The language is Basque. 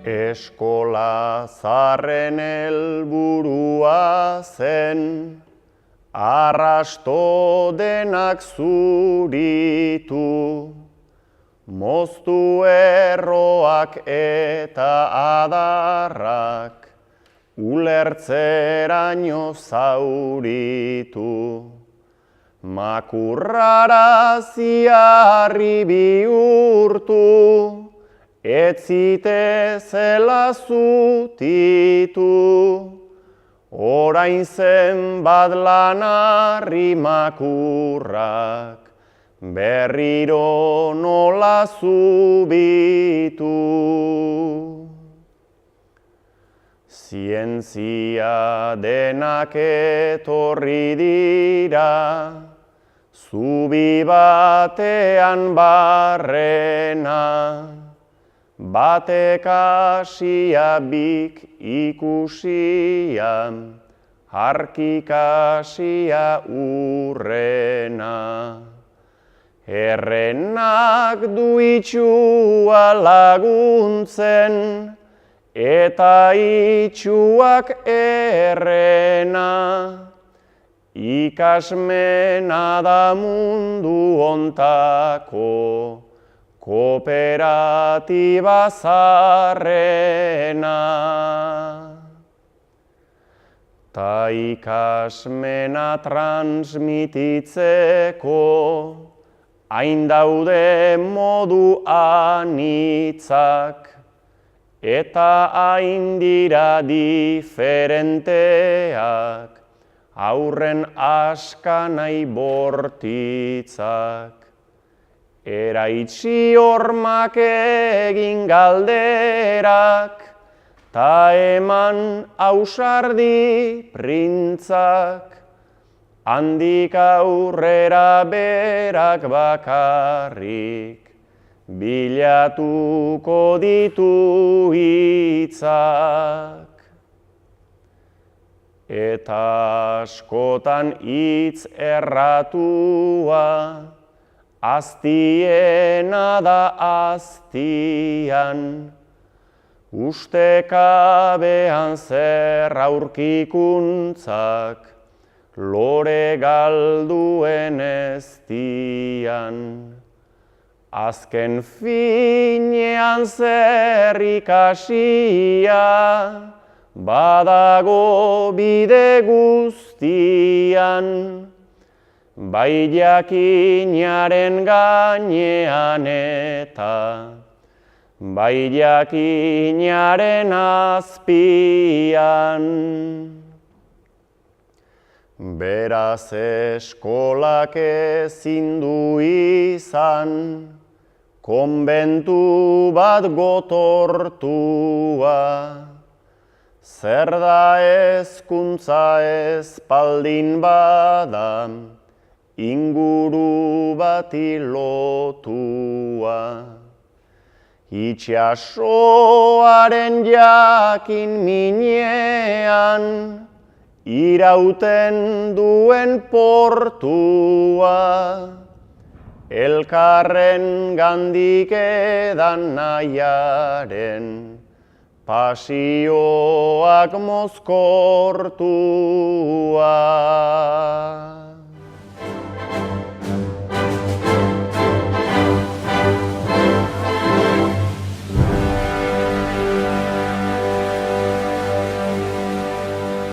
Eskola zarren helburua zen, arrasto denak zuritu, moztu erroak eta adarrak, ulertzeraino zauritu. Makurrara ziarri bihurtu, etzite zela zutitu, orain zen bat lanarri makurrak, berriro nola zubitu. Zientzia denak etorri dira, zubi batean barrena, batek asia bik ikusia, harkik asia urrena. Errenak du itxua laguntzen, eta itxuak errena. Ikasmena da mundu ontako, kooperatiba zarrena. Ta ikasmena transmititzeko, hain daude modu anitzak, eta hain dira diferenteak, aurren askanai bortitzak. Eraitsi hormak egin galderak, ta eman ausardi printzak, handik aurrera berak bakarrik, bilatuko ditu hitzak. Eta askotan hitz erratua, aztiena da aztian, ustekabean zer aurkikuntzak, lore galduen eztian. Azken finean zer ikasia, badago bide guztian, bai jakinaren gainean eta bai jakinaren azpian. Beraz eskolak ezin du izan, konbentu bat gotortua. Zer da hezkuntza espaldin bada, inguru bati lotua. Itsasoaren jakin minean, irauten duen portua. Elkarren gandik edan nahiaren, pasioak mozkortua.